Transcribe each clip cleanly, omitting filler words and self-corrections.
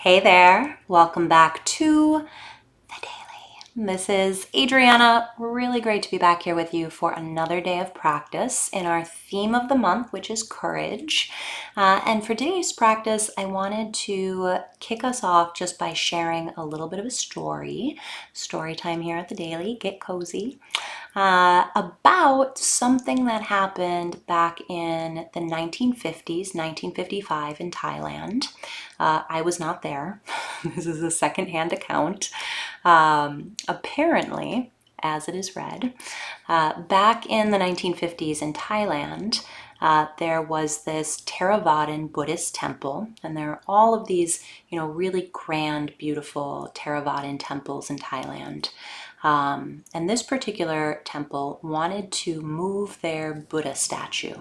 Hey there, welcome back to The Daily. This is Adriana. Really great to be back here with you for another day of practice in our theme of the month, which is courage. And for today's practice, I wanted to kick us off just by sharing a little bit of a story time here at The Daily. Get cozy. About something that happened back in the 1950s, 1955 in Thailand. I was not there. This is a secondhand account. Apparently, as it is read, back in the 1950s in Thailand, there was this Theravadan Buddhist temple, and there are all of these, really grand, beautiful Theravadan temples in Thailand. And this particular temple wanted to move their Buddha statue.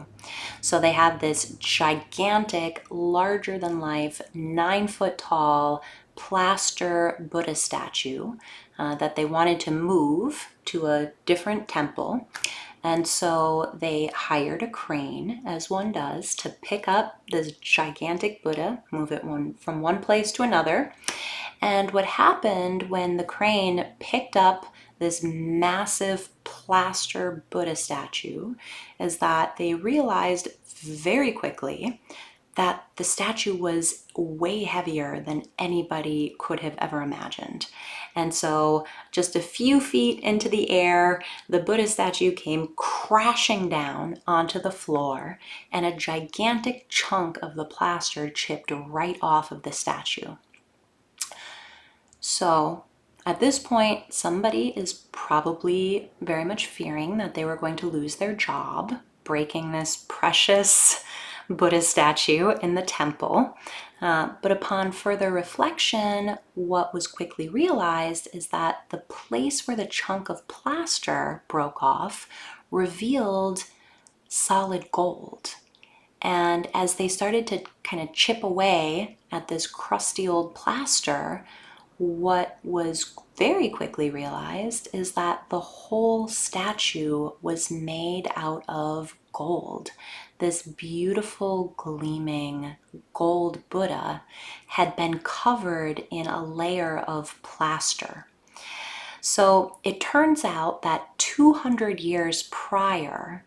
So they had this gigantic, larger than life, 9-foot tall plaster Buddha statue that they wanted to move to a different temple. And so they hired a crane, as one does, to pick up this gigantic Buddha, move it from one place to another. And what happened when the crane picked up this massive plaster Buddha statue is that they realized very quickly that the statue was way heavier than anybody could have ever imagined. And so just a few feet into the air, the Buddha statue came crashing down onto the floor, and a gigantic chunk of the plaster chipped right off of the statue. So at this point, somebody is probably very much fearing that they were going to lose their job, breaking this precious Buddha statue in the temple. But upon further reflection, what was quickly realized is that the place where the chunk of plaster broke off revealed solid gold. And as they started to kind of chip away at this crusty old plaster, what was very quickly realized is that the whole statue was made out of gold. This beautiful, gleaming gold Buddha had been covered in a layer of plaster. So it turns out that 200 years prior,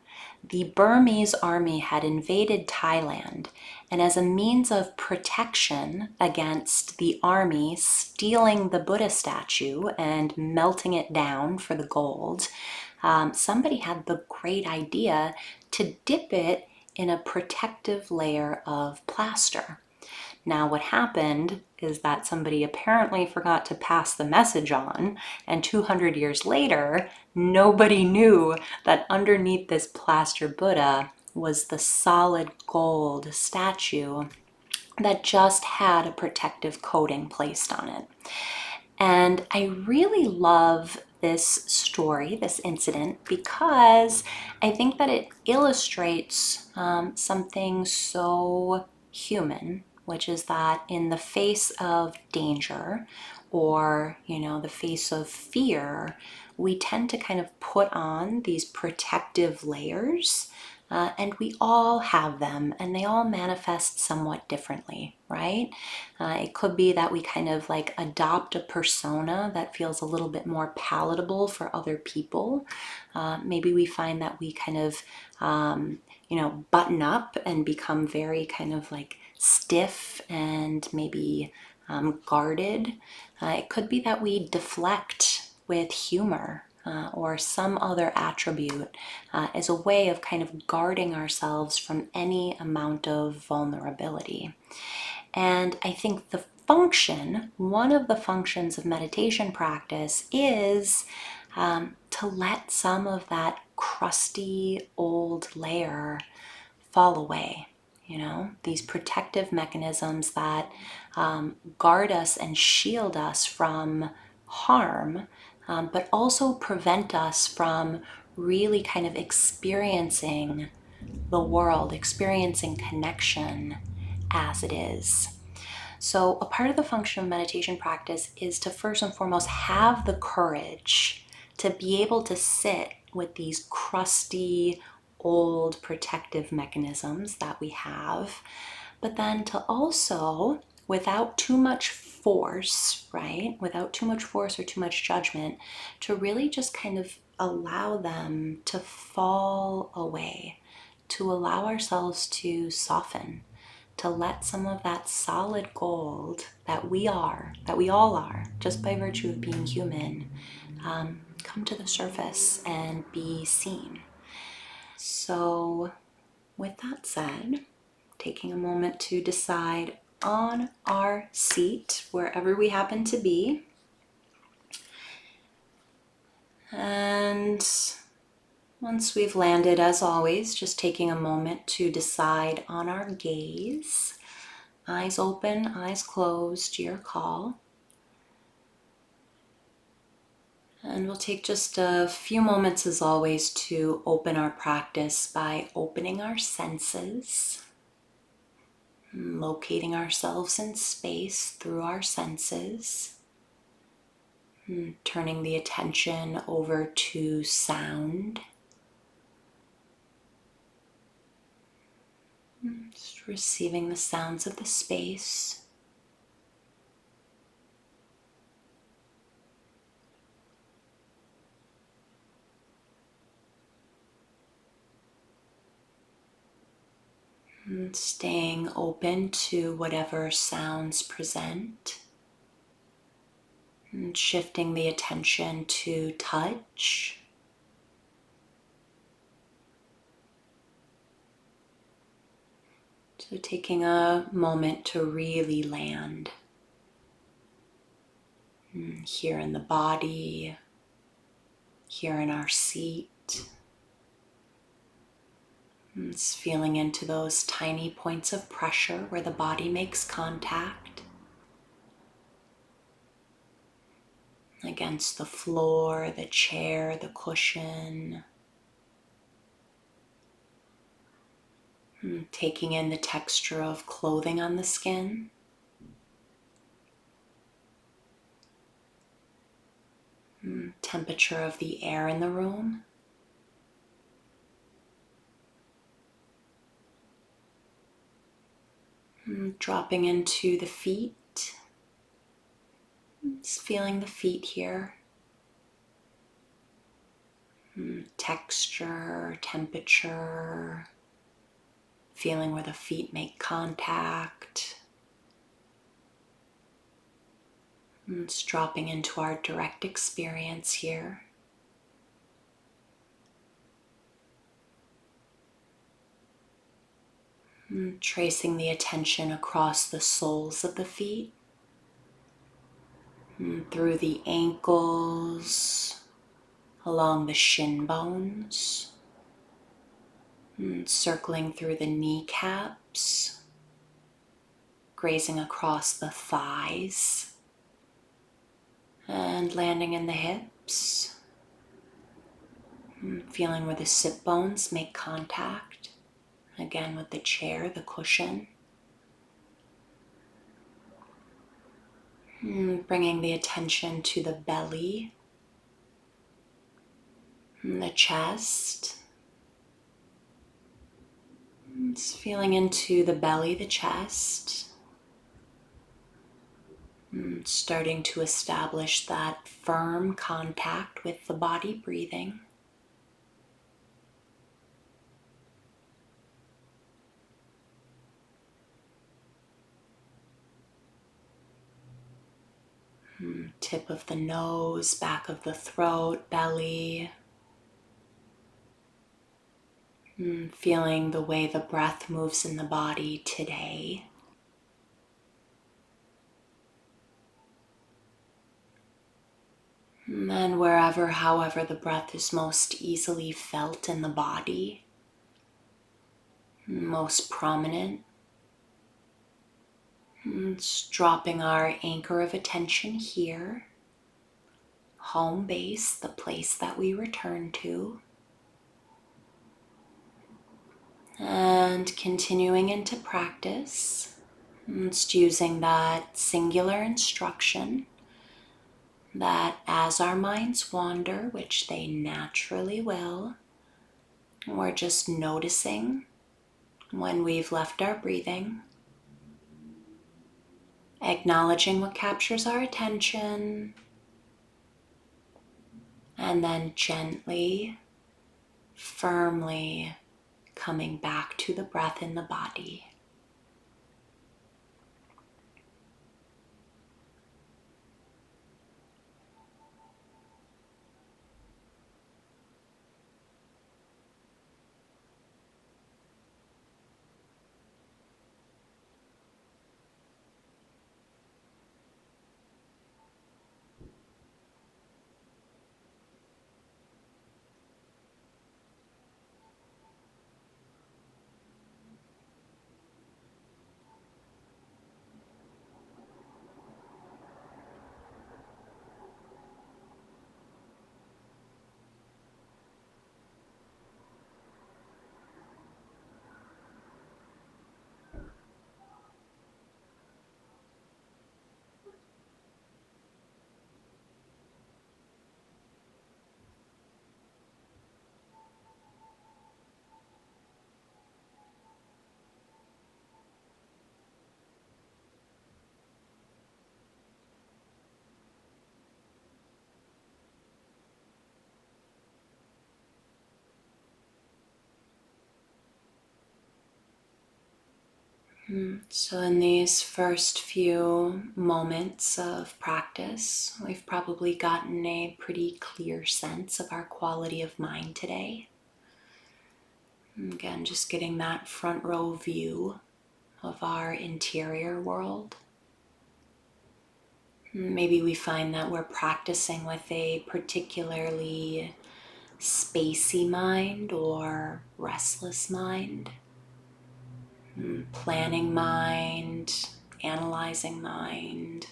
the Burmese army had invaded Thailand, and as a means of protection against the army stealing the Buddha statue and melting it down for the gold, somebody had the great idea to dip it in a protective layer of plaster. Now, what happened is that somebody apparently forgot to pass the message on, and 200 years later, nobody knew that underneath this plaster Buddha was the solid gold statue that just had a protective coating placed on it. And I really love this story, this incident, because I think that it illustrates something so human, which is that in the face of danger or, the face of fear, we tend to kind of put on these protective layers. And we all have them, and they all manifest somewhat differently, right? It could be that we kind of like adopt a persona that feels a little bit more palatable for other people. Maybe we find that we kind of, button up and become very kind of like stiff and maybe guarded. It could be that we deflect with humor or some other attribute as a way of kind of guarding ourselves from any amount of vulnerability. And I think one of the functions of meditation practice is to let some of that crusty old layer fall away. These protective mechanisms that guard us and shield us from harm, but also prevent us from really kind of experiencing the world, experiencing connection as it is. So a part of the function of meditation practice is to first and foremost have the courage to be able to sit with these crusty, old protective mechanisms that we have, but then to also, without too much force, right? Without too much force or too much judgment, to really just kind of allow them to fall away, to allow ourselves to soften, to let some of that solid gold that we all are, just by virtue of being human, come to the surface and be seen. So, with that said, taking a moment to decide on our seat, wherever we happen to be. And once we've landed, as always, just taking a moment to decide on our gaze. Eyes open, eyes closed, your call. And we'll take just a few moments, as always, to open our practice by opening our senses, locating ourselves in space through our senses, turning the attention over to sound. Just receiving the sounds of the space. And staying open to whatever sounds present. And shifting the attention to touch. So taking a moment to really land here in the body, here in our seat. It's feeling into those tiny points of pressure where the body makes contact against the floor, the chair, the cushion. Taking in the texture of clothing on the skin. Temperature of the air in the room. Dropping into the feet. Just feeling the feet here. Texture, temperature. Feeling where the feet make contact. It's dropping into our direct experience here. Tracing the attention across the soles of the feet, through the ankles, along the shin bones, circling through the kneecaps, grazing across the thighs, and landing in the hips, feeling where the sit bones make contact, again with the chair, the cushion. Bringing the attention to the belly, the chest. Just feeling into the belly, the chest. Starting to establish that firm contact with the body breathing. Tip of the nose, back of the throat, belly. Feeling the way the breath moves in the body today. And then wherever, however the breath is most easily felt in the body, most prominent, it's dropping our anchor of attention here, home base, the place that we return to, and continuing into practice, just using that singular instruction that as our minds wander, which they naturally will, we're just noticing when we've left our breathing acknowledging what captures our attention, and then gently, firmly coming back to the breath in the body. So in these first few moments of practice, we've probably gotten a pretty clear sense of our quality of mind today. Again, just getting that front row view of our interior world. Maybe we find that we're practicing with a particularly spacey mind or restless mind, planning mind, analyzing mind,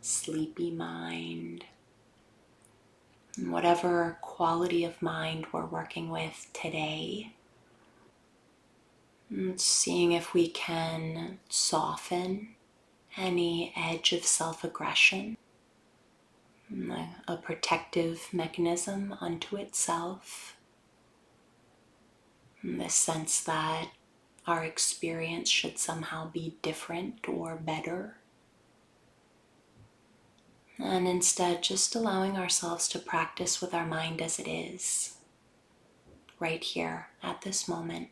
sleepy mind. And whatever quality of mind we're working with today, seeing if we can soften any edge of self-aggression, a protective mechanism unto itself, the sense that our experience should somehow be different or better. And instead, just allowing ourselves to practice with our mind as it is, right here at this moment.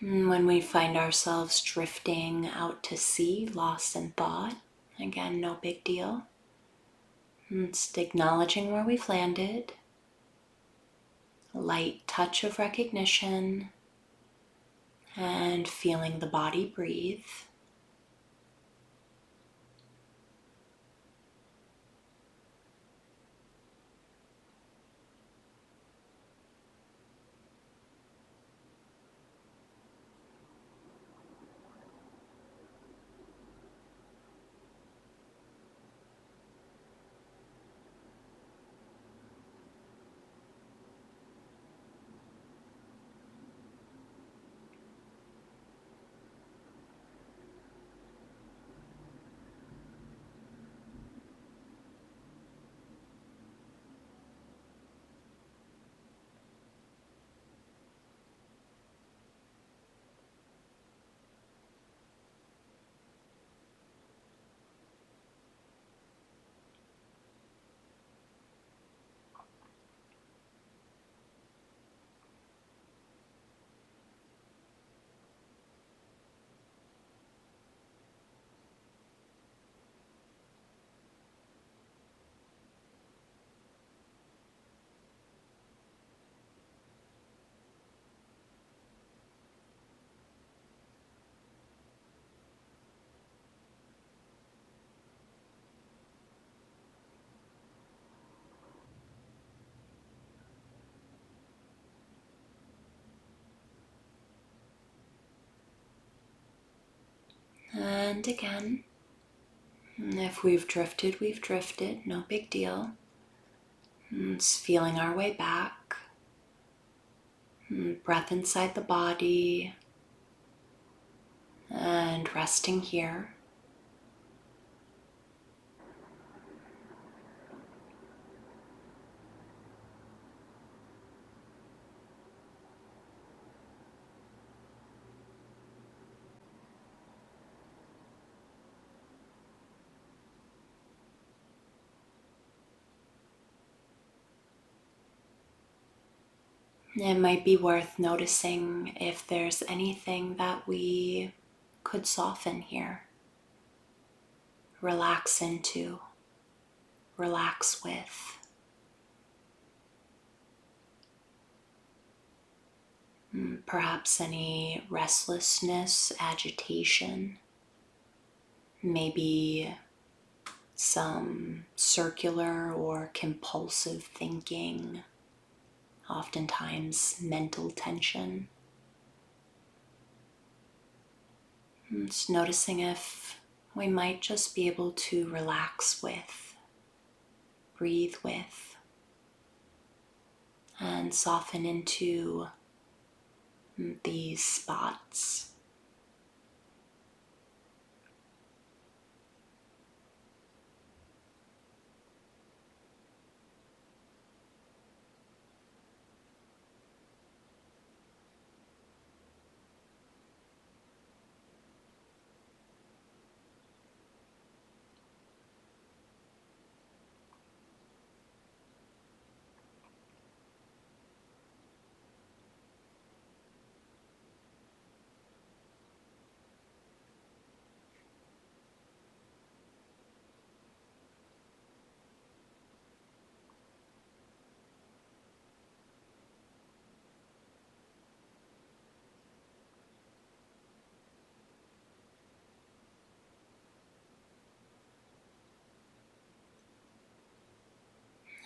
And when we find ourselves drifting out to sea, lost in thought, again, no big deal. Just acknowledging where we've landed, a light touch of recognition, and feeling the body breathe. And again, if we've drifted, no big deal. Just feeling our way back. Breath inside the body. And resting here. It might be worth noticing if there's anything that we could soften here, relax into, relax with. Perhaps any restlessness, agitation, maybe some circular or compulsive thinking, oftentimes mental tension. Just noticing if we might just be able to relax with, breathe with, and soften into these spots.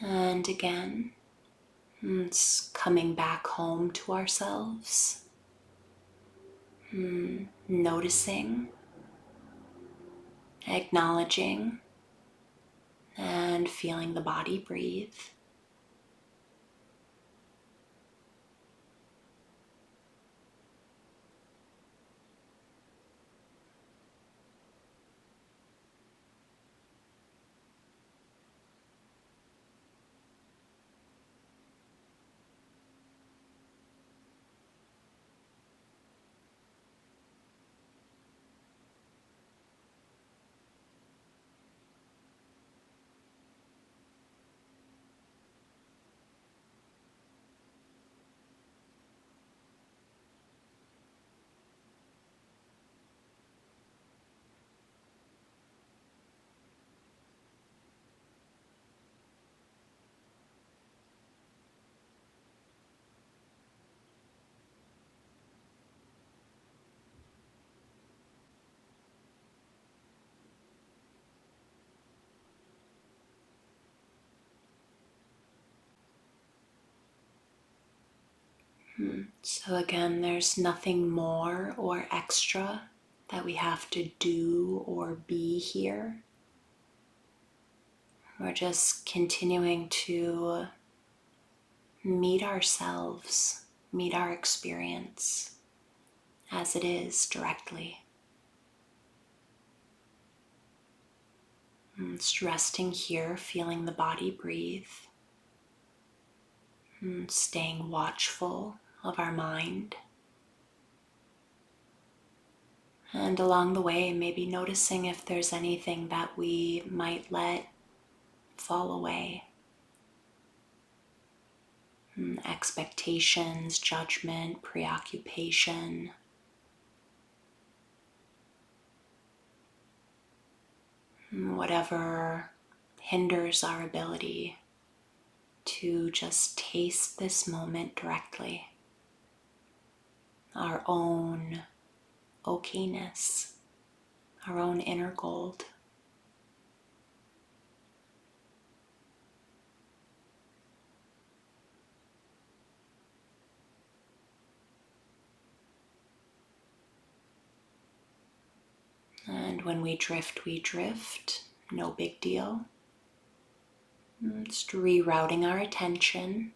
And again, it's coming back home to ourselves, noticing, acknowledging, and feeling the body breathe. So again, there's nothing more or extra that we have to do or be here. We're just continuing to meet ourselves, meet our experience as it is directly. Just resting here, feeling the body breathe, staying watchful of our mind. And along the way, maybe noticing if there's anything that we might let fall away. Expectations, judgment, preoccupation. Whatever hinders our ability to just taste this moment directly. Our own okayness, our own inner gold. And when we drift, no big deal. Just rerouting our attention,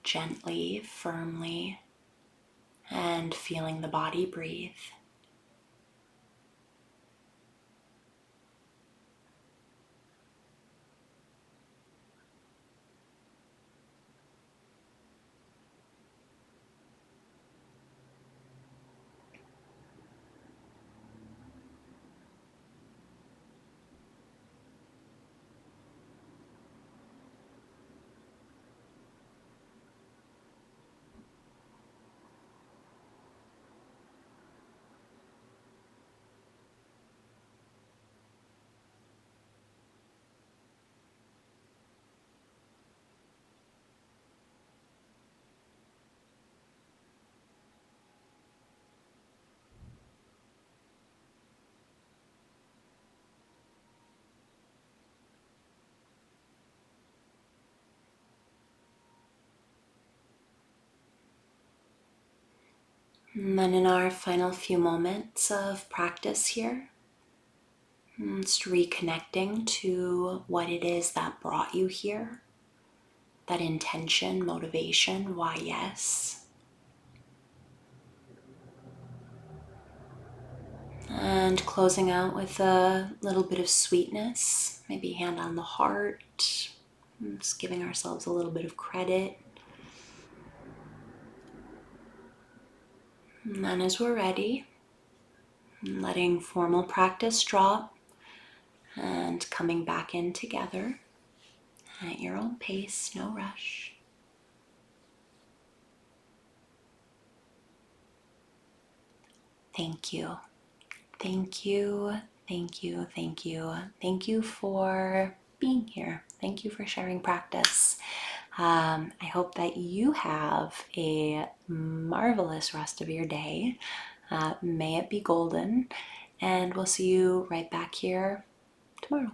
gently, firmly, and feeling the body breathe. And then in our final few moments of practice here, just reconnecting to what it is that brought you here, that intention, motivation, why yes. And closing out with a little bit of sweetness, maybe hand on the heart, just giving ourselves a little bit of credit. And then as we're ready, letting formal practice drop and coming back in together at your own pace, no rush. Thank you. Thank you. Thank you. Thank you. Thank you for being here. Thank you for sharing practice. I hope that you have a marvelous rest of your day. May it be golden. And we'll see you right back here tomorrow.